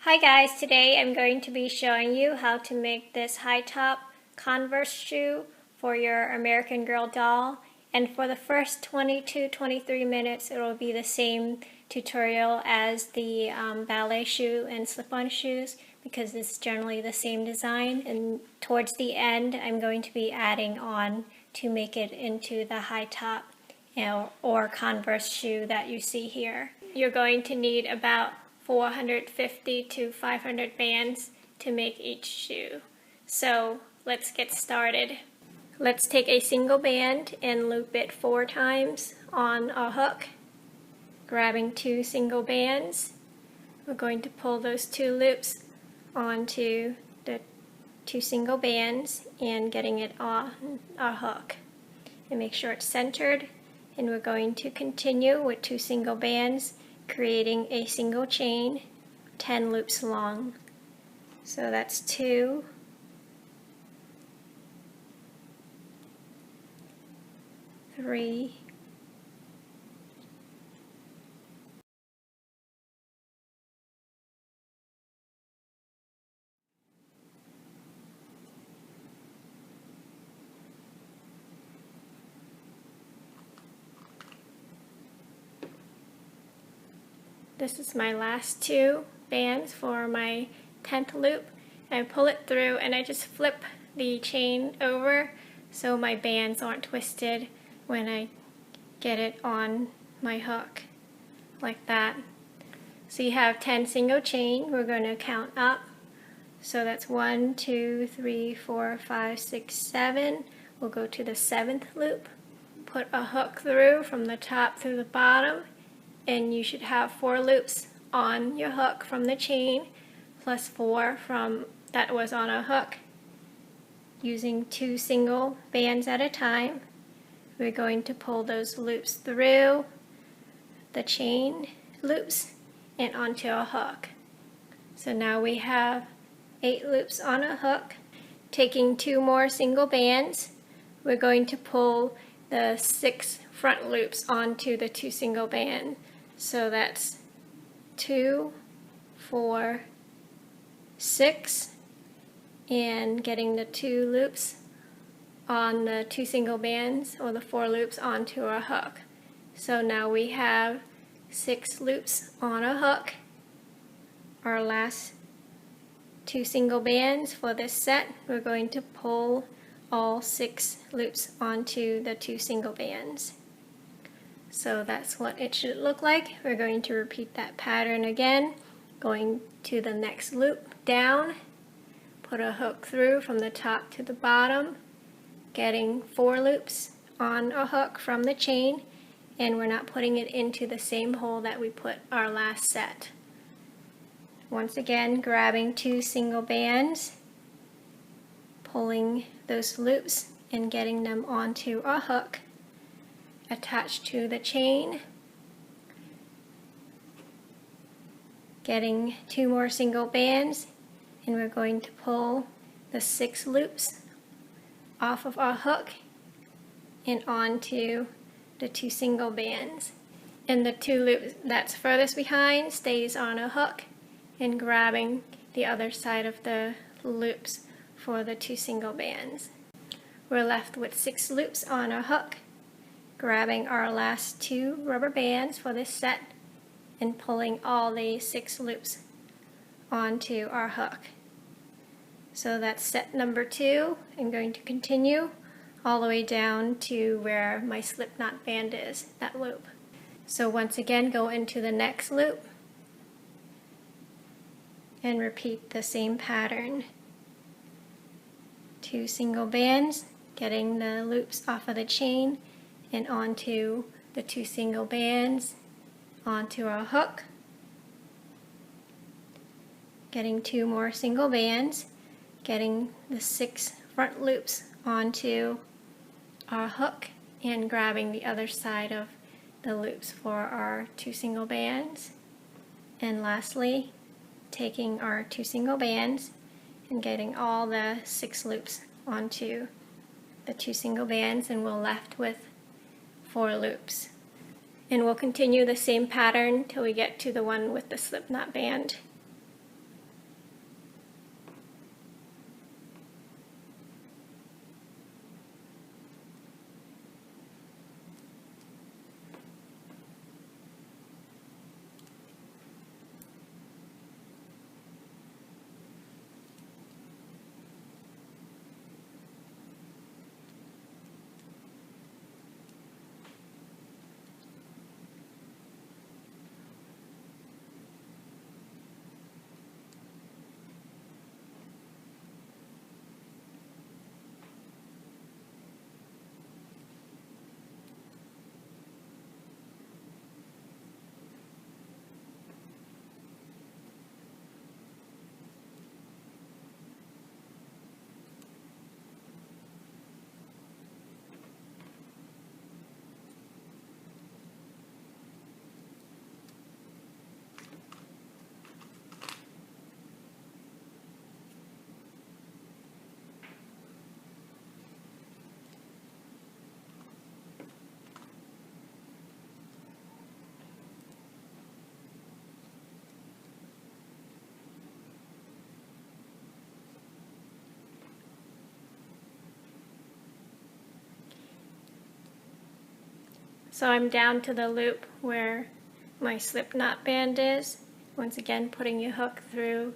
Hi guys, today I'm going to be showing you how to make this high top Converse shoe for your American Girl doll. And for the first 20 to 23 minutes it will be the same tutorial as the ballet shoe and slip-on shoes because it's generally the same design, and towards the end I'm going to be adding on to make it into the high top or Converse shoe that you see here. You're going to need about 450 to 500 bands to make each shoe. So let's get started. Let's take a single band and loop it 4 times on a hook. Grabbing 2 single bands, we're going to pull those 2 loops onto the 2 single bands and getting it on a hook. And make sure it's centered, and we're going to continue with 2 single bands, creating a single chain 10 loops long. So that's 2, 3, 'This is my last 2 bands for my 10th loop. I pull it through and I just flip the chain over so my bands aren't twisted when I get it on my hook, like that. So you have 10 single chain. We're going to count up. So that's 1, 2, 3, 4, 5, 6, 7. We'll go to the 7th loop. Put a hook through from the top through the bottom, and you should have 4 loops on your hook from the chain plus 4 from that was on a hook. Using 2 single bands at a time, we're going to pull those loops through the chain loops and onto a hook. So now we have 8 loops on a hook. Taking 2 more single bands, we're going to pull the 6 front loops onto the 2 single bands. So that's 2, 4, 6, and getting the 2 loops on the 2 single bands, or the 4 loops onto a hook. So now we have 6 loops on a hook. Our last 2 single bands for this set, we're going to pull all 6 loops onto the 2 single bands. So that's what it should look like. We're going to repeat that pattern again, going to the next loop down, put a hook through from the top to the bottom, getting 4 loops on a hook from the chain, and we're not putting it into the same hole that we put our last set. Once again, grabbing 2 single bands, pulling those loops and getting them onto a hook attached to the chain, getting 2 more single bands, and we're going to pull the 6 loops off of our hook and onto the 2 single bands. And the 2 loops that's furthest behind stays on a hook, and grabbing the other side of the loops for the 2 single bands. We're left with 6 loops on a hook, grabbing our last 2 rubber bands for this set and pulling all the 6 loops onto our hook. So that's set number 2. I'm going to continue all the way down to where my slip knot band is, that loop. So once again, go into the next loop and repeat the same pattern. 2 single bands, getting the loops off of the chain and onto the 2 single bands, onto a hook, getting 2 more single bands, getting the 6 front loops onto our hook, and grabbing the other side of the loops for our 2 single bands. And lastly, taking our 2 single bands and getting all the 6 loops onto the 2 single bands, and we're left with 4 loops. And we'll continue the same pattern till we get to the one with the slip knot band. So I'm down to the loop where my slip knot band is. Once again, putting your hook through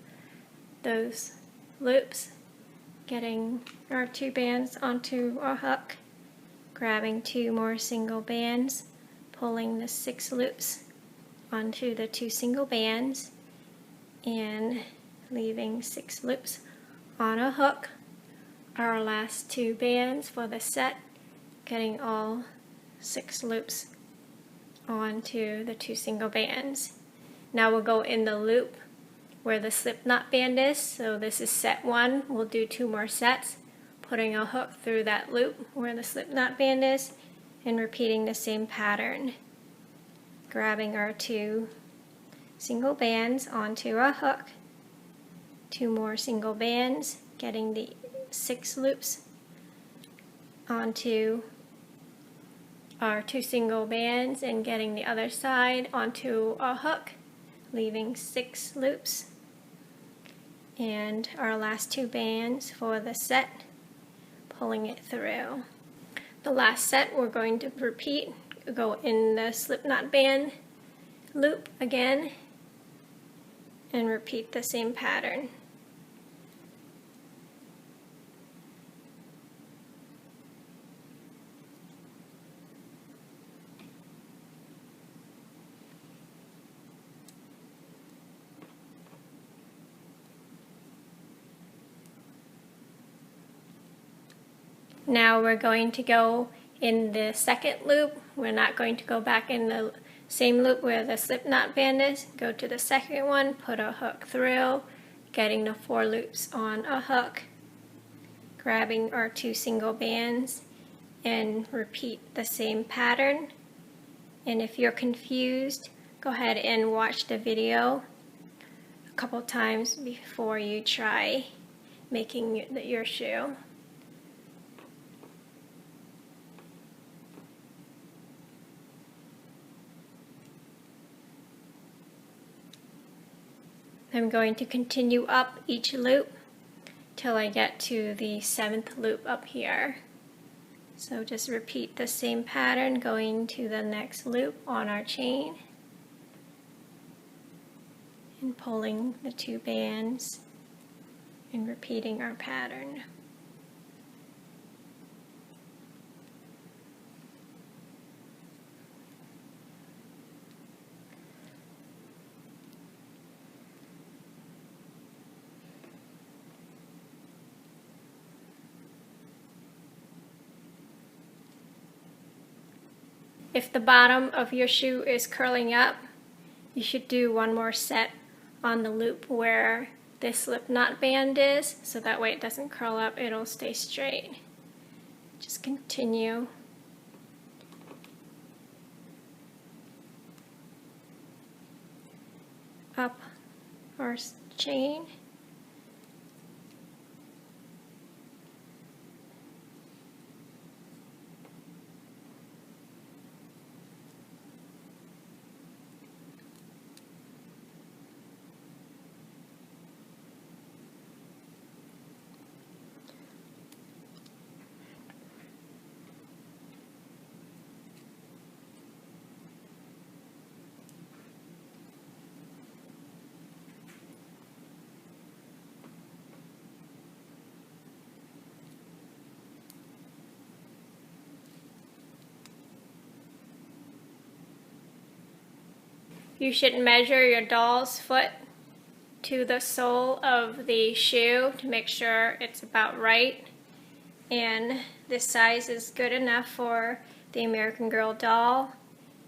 those loops, getting our 2 bands onto our hook, grabbing 2 more single bands, pulling the 6 loops onto the 2 single bands, and leaving 6 loops on a hook. Our last 2 bands for the set, getting all 6 loops onto the 2 single bands. Now we'll go in the loop where the slip knot band is. So this is set 1. We'll do 2 more sets, putting a hook through that loop where the slip knot band is, and repeating the same pattern. Grabbing our 2 single bands onto a hook, 2 more single bands, getting the 6 loops onto our 2 single bands, and getting the other side onto a hook, leaving 6 loops, and our last 2 bands for the set, pulling it through. The last set we're going to repeat, go in the slip knot band loop again and repeat the same pattern. Now we're going to go in the second loop. We're not going to go back in the same loop where the slip knot band is. Go to the second one, put a hook through, getting the 4 loops on a hook, grabbing our 2 single bands, and repeat the same pattern. And if you're confused, go ahead and watch the video a couple times before you try making your shoe. I'm going to continue up each loop till I get to the 7th loop up here. So just repeat the same pattern, going to the next loop on our chain and pulling the 2 bands and repeating our pattern. If the bottom of your shoe is curling up, you should do 1 more set on the loop where this slip knot band is, so that way it doesn't curl up, it'll stay straight. Just continue. Up our chain. You should measure your doll's foot to the sole of the shoe to make sure it's about right. And this size is good enough for the American Girl doll.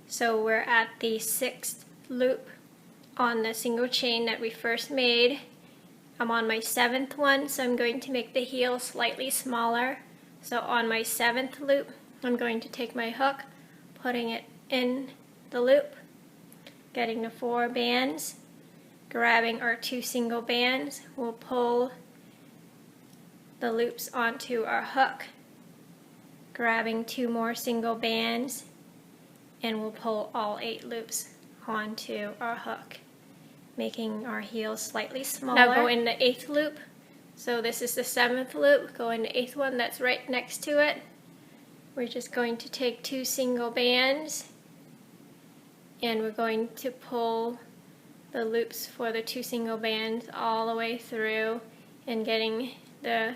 So we're at the 6th loop on the single chain that we first made. I'm on my 7th one, so I'm going to make the heel slightly smaller. So on my 7th loop, I'm going to take my hook, putting it in the loop, getting the 4 bands, grabbing our 2 single bands. We'll pull the loops onto our hook, grabbing 2 more single bands, and we'll pull all 8 loops onto our hook, making our heel slightly smaller. Now go in the 8th loop. So this is the 7th loop. Go in the 8th one that's right next to it. we're just going to take 2 single bands and we're going to pull the loops for the 2 single bands all the way through and getting the 2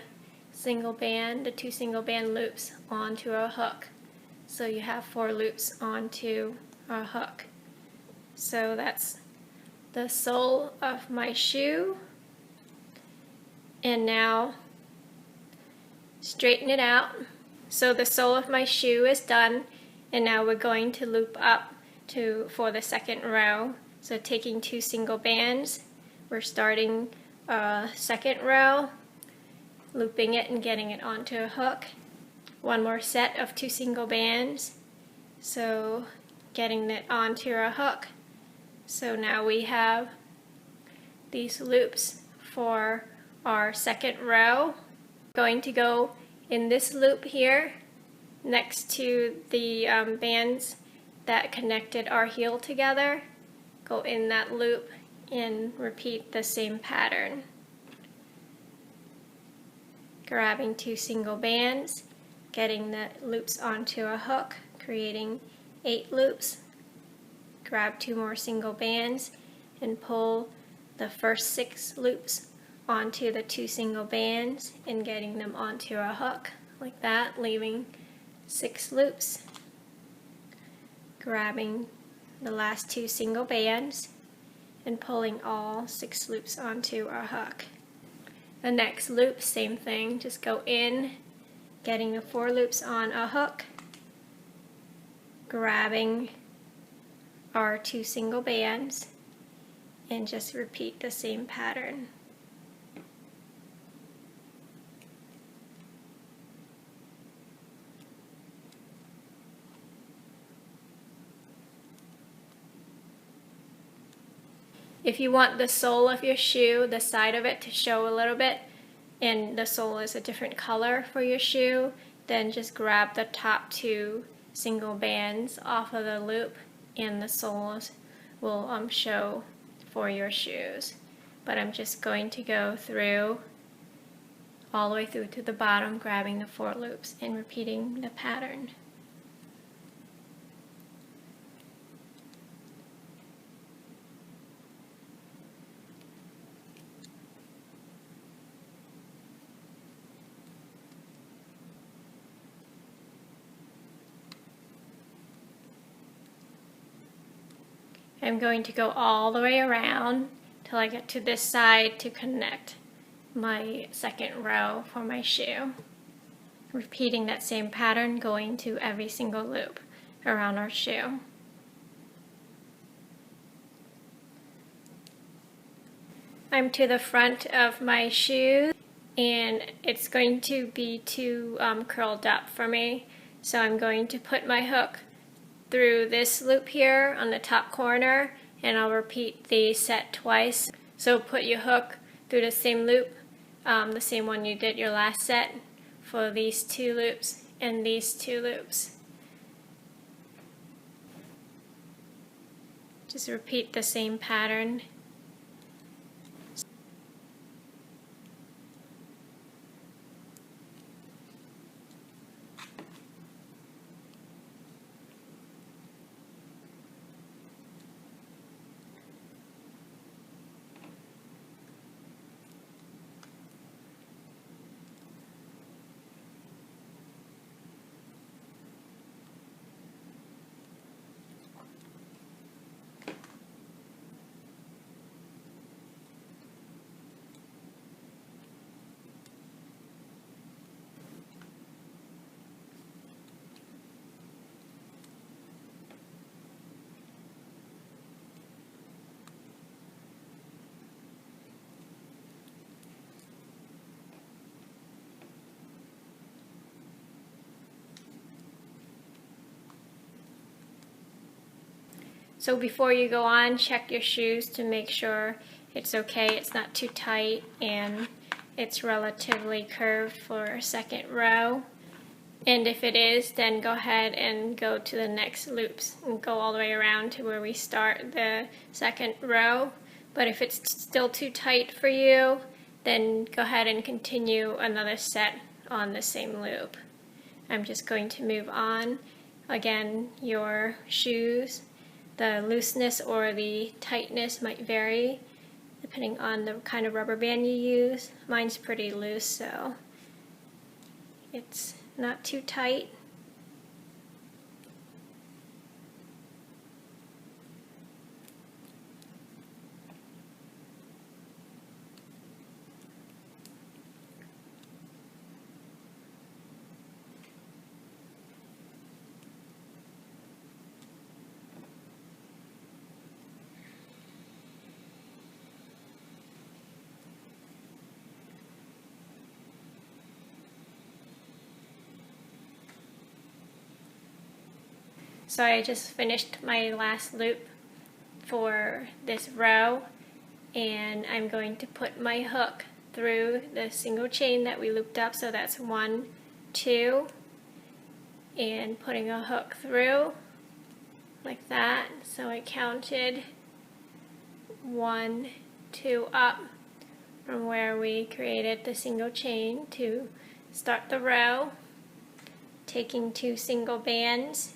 single band loops onto a hook. So you have 4 loops onto a hook. So that's the sole of my shoe. And now straighten it out. So the sole of my shoe is done, and now we're going to loop up for the second row. So taking 2 single bands, we're starting a second row, looping it and getting it onto a hook. One more set of 2 single bands, so getting it onto a hook. So now we have these loops for our second row. Going to go in this loop here next to the bands that connected our heel together. Go in that loop and repeat the same pattern. Grabbing 2 single bands, getting the loops onto a hook, creating 8 loops. Grab 2 more single bands and pull the first 6 loops onto the 2 single bands and getting them onto a hook like that, leaving 6 loops. Grabbing the last 2 single bands and pulling all 6 loops onto a hook. The next loop, same thing, just go in, getting the 4 loops on a hook, grabbing our 2 single bands, and just repeat the same pattern. If you want the sole of your shoe, the side of it, to show a little bit, and the sole is a different color for your shoe, then just grab the top 2 single bands off of the loop and the soles will show for your shoes. But I'm just going to go through all the way through to the bottom, grabbing the 4 loops and repeating the pattern. I'm going to go all the way around till I get to this side to connect my second row for my shoe. Repeating that same pattern, going to every single loop around our shoe. I'm to the front of my shoe and it's going to be too curled up for me, so I'm going to put my hook through this loop here on the top corner, and I'll repeat the set twice. So put your hook through the same loop, the same one you did your last set, for these 2 loops and these 2 loops. Just repeat the same pattern. So before you go on, check your shoes to make sure it's okay, it's not too tight, and it's relatively curved for a second row. And if it is, then go ahead and go to the next loops and go all the way around to where we start the second row. But if it's still too tight for you, then go ahead and continue another set on the same loop. I'm just going to move on. Again, your shoes, the looseness or the tightness might vary depending on the kind of rubber band you use. Mine's pretty loose, so it's not too tight. So I just finished my last loop for this row, and I'm going to put my hook through the single chain that we looped up, so that's 1, 2, and putting a hook through like that. So I counted 1, 2 up from where we created the single chain to start the row, taking 2 single bands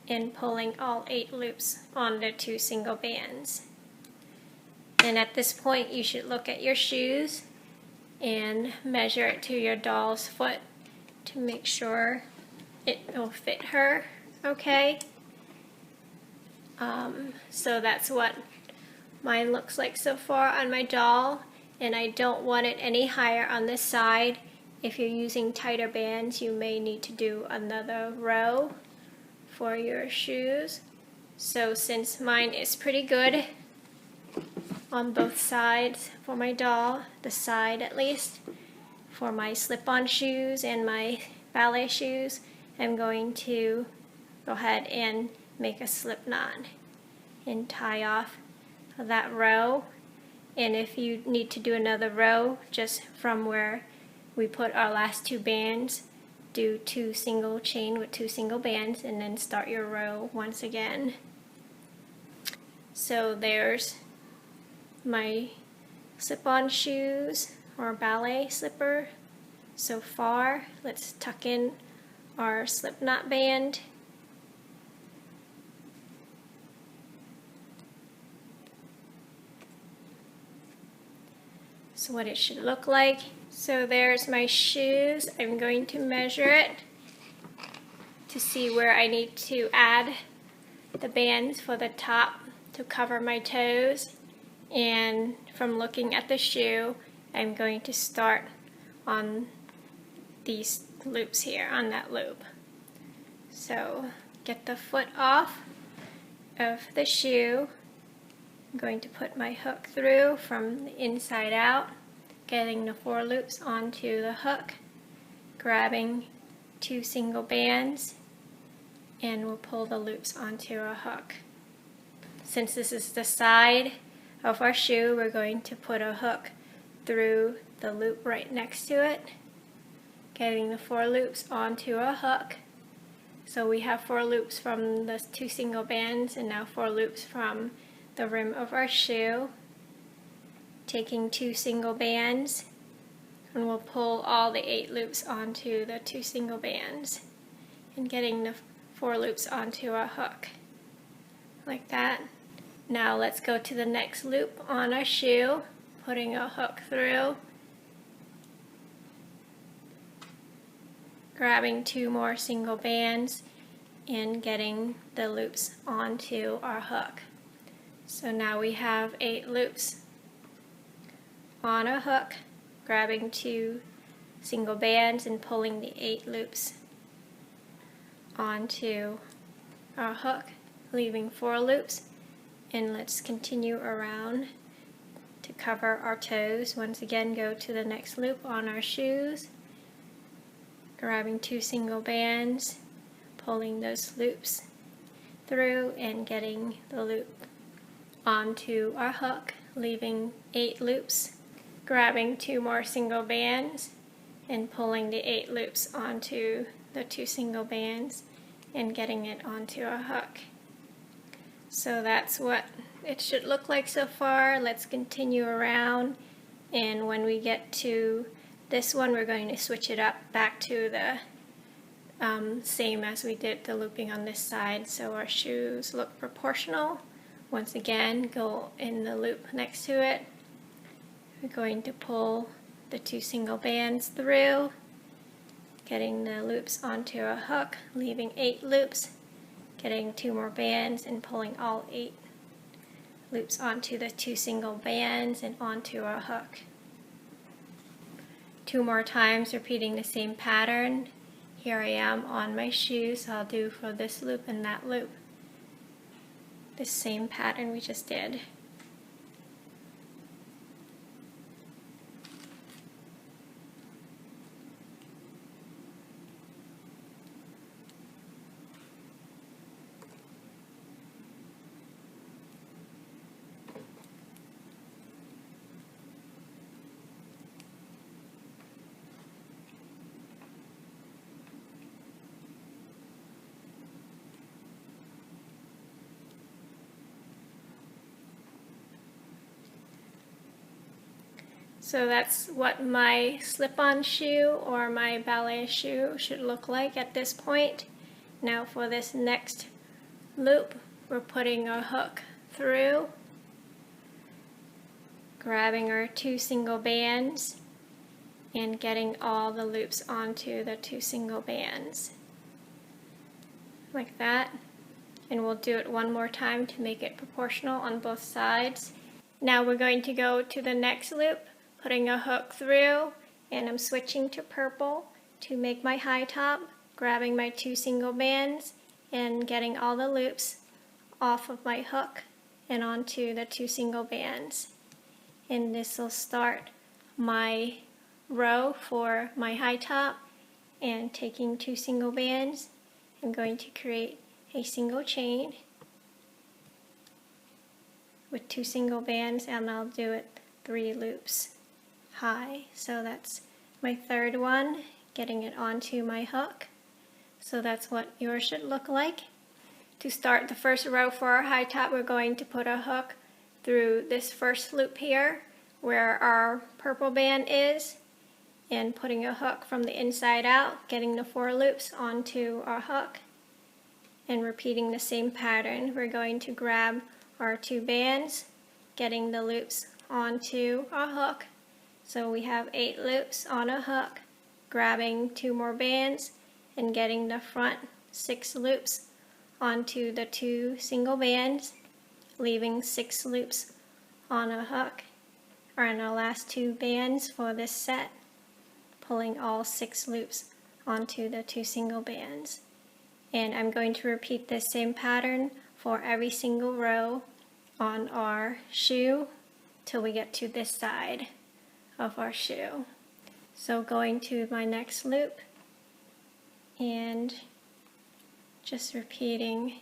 and pulling all 8 loops on the 2 single bands. And at this point you should look at your shoes and measure it to your doll's foot to make sure it will fit her okay. So that's what mine looks like so far on my doll, and I don't want it any higher on this side. If you're using tighter bands, you may need to do another row for your shoes. So since mine is pretty good on both sides for my doll, the side at least, for my slip-on shoes and my ballet shoes, I'm going to go ahead and make a slip knot and tie off that row. And if you need to do another row just from where we put our last 2 bands, do 2 single chain with 2 single bands and then start your row once again. So there's my slip-on shoes or ballet slipper so far. Let's tuck in our slip knot band. So what it should look like. So there's my shoes. I'm going to measure it to see where I need to add the bands for the top to cover my toes. And from looking at the shoe, I'm going to start on these loops here, on that loop. So get the foot off of the shoe. I'm going to put my hook through from the inside out, getting the 4 loops onto the hook, grabbing 2 single bands, and we'll pull the loops onto a hook. Since this is the side of our shoe, we're going to put a hook through the loop right next to it, getting the 4 loops onto a hook. So we have 4 loops from the 2 single bands and now 4 loops from the rim of our shoe, taking 2 single bands, and we'll pull all the 8 loops onto the 2 single bands and getting the 4 loops onto a hook like that. Now let's go to the next loop on our shoe, putting a hook through, grabbing 2 more single bands and getting the loops onto our hook. So now we have 8 loops on a hook, grabbing 2 single bands and pulling the 8 loops onto our hook, leaving 4 loops. And let's continue around to cover our toes. Once again, go to the next loop on our shoes, grabbing 2 single bands, pulling those loops through and getting the loop onto our hook, leaving 8 loops, grabbing 2 more single bands and pulling the 8 loops onto the 2 single bands and getting it onto a hook. So that's what it should look like so far. Let's continue around, and when we get to this one, we're going to switch it up back to the same as we did the looping on this side, so our shoes look proportional. Once again, go in the loop next to it. We're going to pull the 2 single bands through, getting the loops onto a hook, leaving 8 loops, getting 2 more bands and pulling all 8 loops onto the 2 single bands and onto a hook. 2 more times, repeating the same pattern. Here I am on my shoe, so I'll do for this loop and that loop the same pattern we just did. So that's what my slip-on shoe or my ballet shoe should look like at this point. Now for this next loop, we're putting a hook through, grabbing our 2 single bands, and getting all the loops onto the 2 single bands. Like that. And we'll do it one more time to make it proportional on both sides. Now we're going to go to the next loop, putting a hook through, and I'm switching to purple to make my high top, grabbing my 2 single bands and getting all the loops off of my hook and onto the 2 single bands. And this will start my row for my high top, and taking 2 single bands, I'm going to create a single chain with 2 single bands, and I'll do it 3 loops high. So that's my third one, getting it onto my hook. So that's what yours should look like. To start the first row for our high top, we're going to put a hook through this first loop here where our purple band is, and putting a hook from the inside out, getting the 4 loops onto our hook, and repeating the same pattern. We're going to grab our 2 bands, getting the loops onto our hook. So we have 8 loops on a hook, grabbing 2 more bands and getting the front 6 loops onto the 2 single bands, leaving 6 loops on a hook, or on our last 2 bands for this set, pulling all 6 loops onto the 2 single bands. And I'm going to repeat this same pattern for every single row on our shoe till we get to this side of our shoe. So going to my next loop and just repeating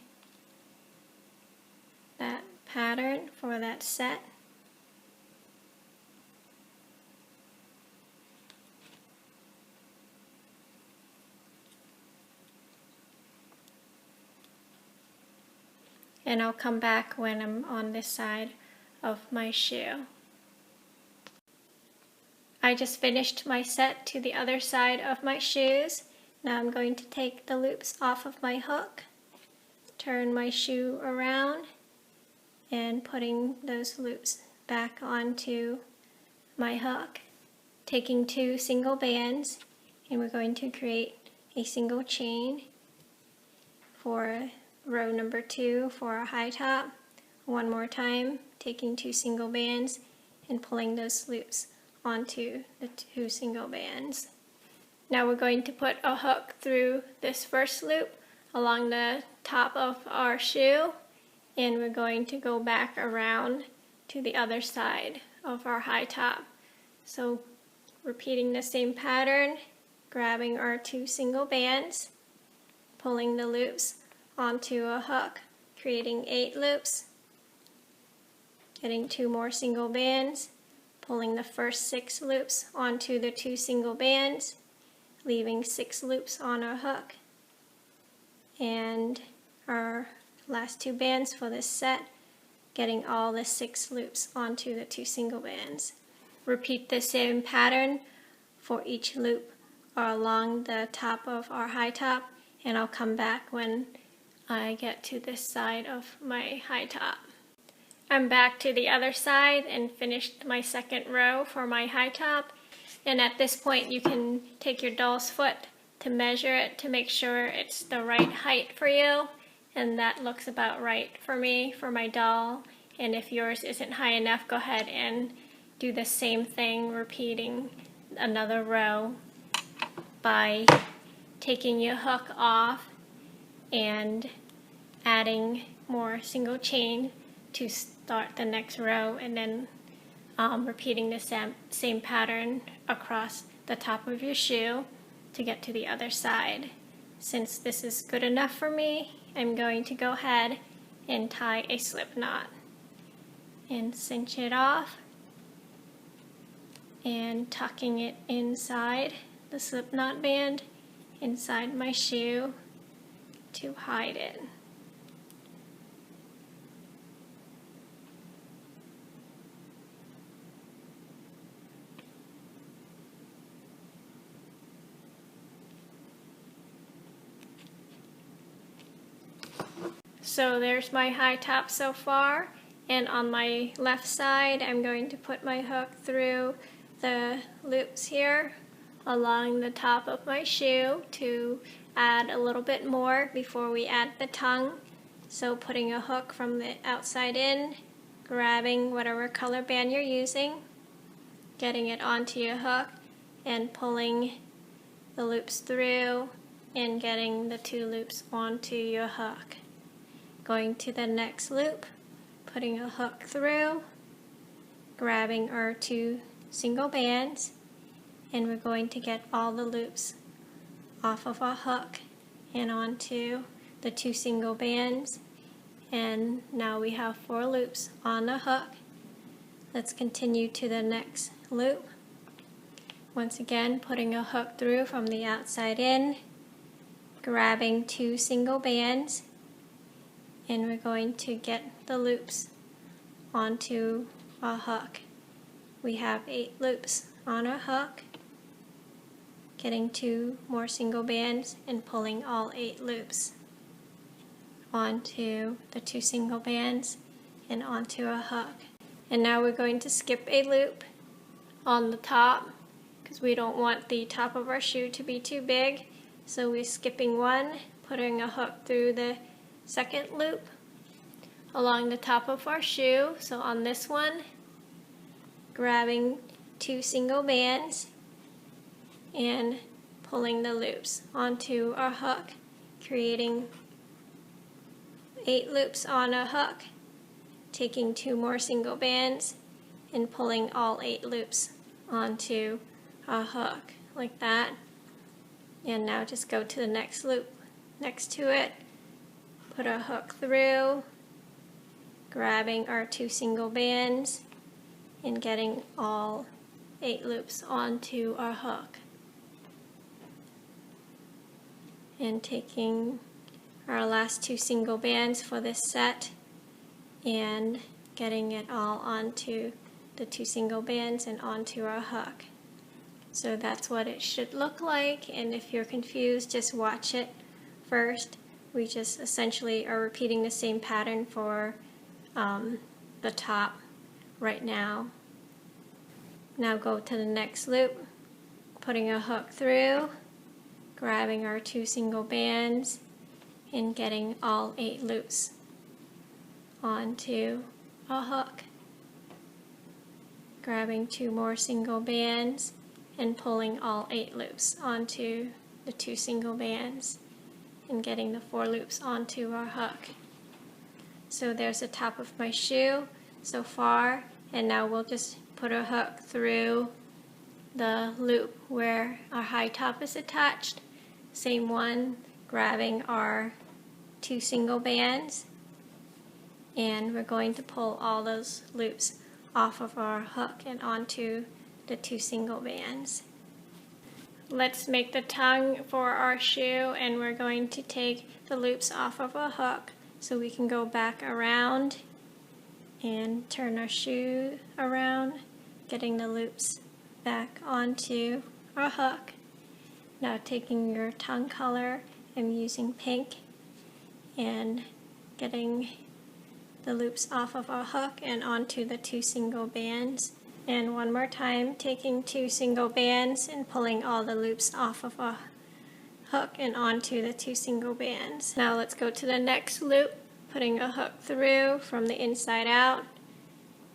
that pattern for that set. And I'll come back when I'm on this side of my shoe. I just finished my set to the other side of my shoes. Now I'm going to take the loops off of my hook, turn my shoe around, and putting those loops back onto my hook. Taking 2 single bands, and we're going to create a single chain for row number 2 for our high top. One more time, taking 2 single bands and pulling those loops onto the 2 single bands. Now we're going to put a hook through this first loop along the top of our shoe, and we're going to go back around to the other side of our high top. So repeating the same pattern, grabbing our 2 single bands, pulling the loops onto a hook, creating 8 loops, getting 2 more single bands, pulling the first 6 loops onto the 2 single bands, leaving 6 loops on our hook, and our last 2 bands for this set, getting all the 6 loops onto the 2 single bands. Repeat the same pattern for each loop along the top of our high top, and I'll come back when I get to this side of my high top. I'm back to the other side and finished my second row for my high top, and at this point you can take your doll's foot to measure it to make sure it's the right height for you, and that looks about right for me for my doll. And if yours isn't high enough, go ahead and do the same thing, repeating another row by taking your hook off and adding more single chain to start the next row, and then repeating the same pattern across the top of your shoe to get to the other side. Since this is good enough for me, I'm going to go ahead and tie a slip knot and cinch it off and tucking it inside the slip knot band inside my shoe to hide it. So there's my high top so far, and on my left side I'm going to put my hook through the loops here along the top of my shoe to add a little bit more before we add the tongue. So putting a hook from the outside in, grabbing whatever color band you're using, getting it onto your hook and pulling the loops through and getting the two loops onto your hook. Going to the next loop, putting a hook through, grabbing our two single bands, and we're going to get all the loops off of our hook and onto the two single bands, and now we have 4 loops on the hook. Let's continue to the next loop. Once again, putting a hook through from the outside in, grabbing 2 single bands, and we're going to get the loops onto our hook. We have 8 loops on our hook, getting 2 more single bands and pulling all 8 loops onto the 2 single bands and onto our hook. And now we're going to skip a loop on the top because we don't want the top of our shoe to be too big. So we're skipping one, putting a hook through the second loop along the top of our shoe. So on this one, grabbing 2 single bands and pulling the loops onto our hook, creating 8 loops on a hook, taking 2 more single bands and pulling all 8 loops onto our hook like that. And now just go to the next loop next to it, put a hook through, grabbing our 2 single bands and getting all 8 loops onto our hook, and taking our last 2 single bands for this set and getting it all onto the 2 single bands and onto our hook. So that's what it should look like, and if you're confused, just watch it first. We just essentially are repeating the same pattern for the top right now. Now go to the next loop, putting a hook through, grabbing our 2 single bands and getting all 8 loops onto a hook, grabbing 2 more single bands and pulling all 8 loops onto the 2 single bands and getting the 4 loops onto our hook. So there's the top of my shoe so far, and now we'll just put a hook through the loop where our high top is attached. Same one, grabbing our 2 single bands, and we're going to pull all those loops off of our hook and onto the 2 single bands. Let's make the tongue for our shoe, and we're going to take the loops off of a hook so we can go back around and turn our shoe around, getting the loops back onto our hook, Now taking your tongue color, I'm using pink and getting the loops off of our hook and onto the 2 single bands. And one more time, taking 2 single bands and pulling all the loops off of our hook and onto the 2 single bands. Now let's go to the next loop, putting a hook through from the inside out,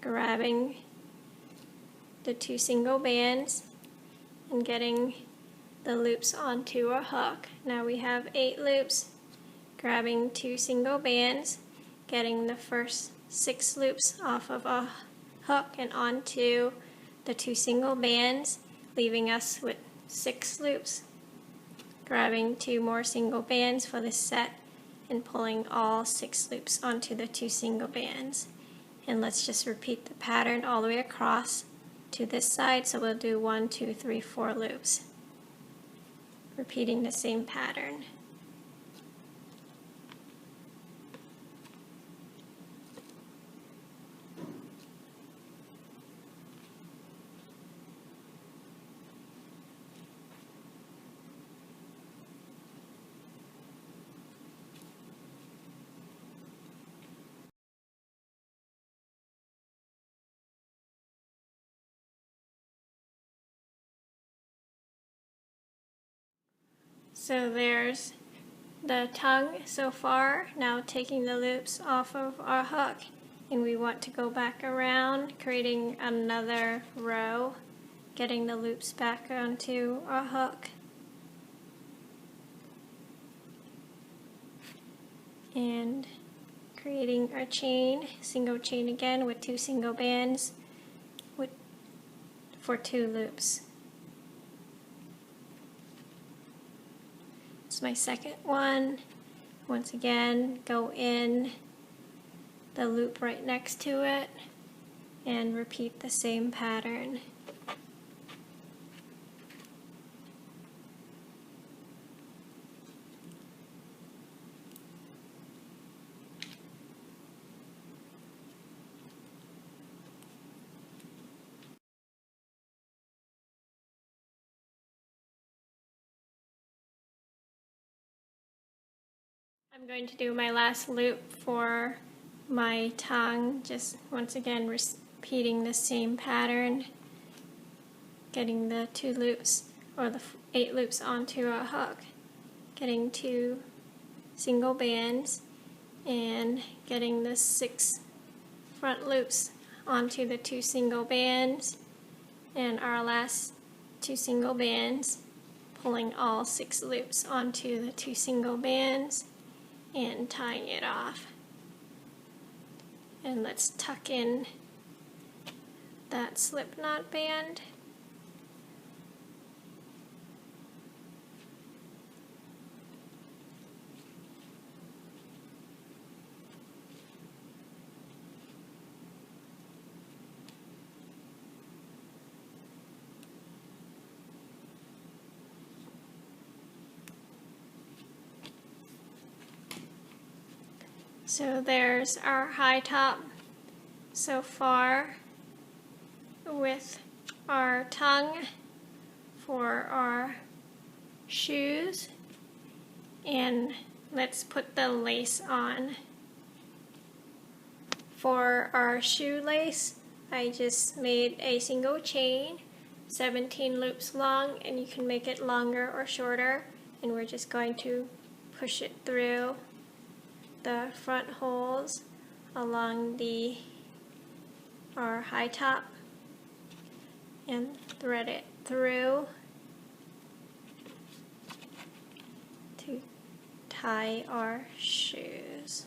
grabbing the 2 single bands and getting the loops onto our hook. Now we have 8 loops, grabbing 2 single bands, getting the first 6 loops off of our hook and onto the 2 single bands, leaving us with 6 loops, grabbing 2 more single bands for this set and pulling all 6 loops onto the 2 single bands. And let's just repeat the pattern all the way across to this side. So we'll do 1, 2, 3, 4 loops, repeating the same pattern. So there's the tongue so far. Now taking the loops off of our hook, and we want to go back around, creating another row, getting the loops back onto our hook. And creating our chain, single chain again with 2 single bands for 2 loops. It's my second one. Once again, go in the loop right next to it and repeat the same pattern. I'm going to do my last loop for my tongue, just once again repeating the same pattern, getting the 2 loops or the 8 loops onto a hook, getting 2 single bands and getting the 6 front loops onto the 2 single bands, and our last 2 single bands, pulling all 6 loops onto the 2 single bands and tying it off. And let's tuck in that slip knot band. So there's our high top so far with our tongue for our shoes, and let's put the lace on. For our shoelace, I just made a single chain, 17 loops long, and you can make it longer or shorter, and we're just going to push it through the front holes along our high top and thread it through to tie our shoes.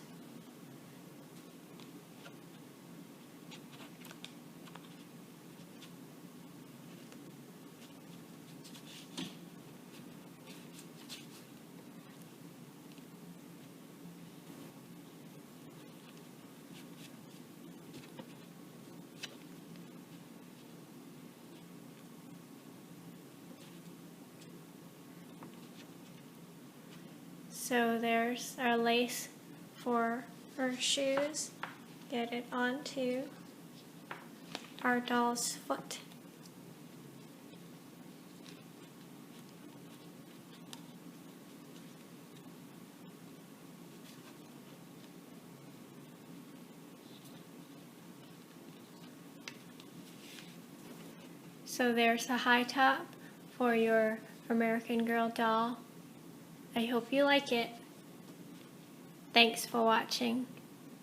So there's our lace for our shoes. Get it onto our doll's foot. So there's a high top for your American Girl doll. I hope you like it. Thanks for watching.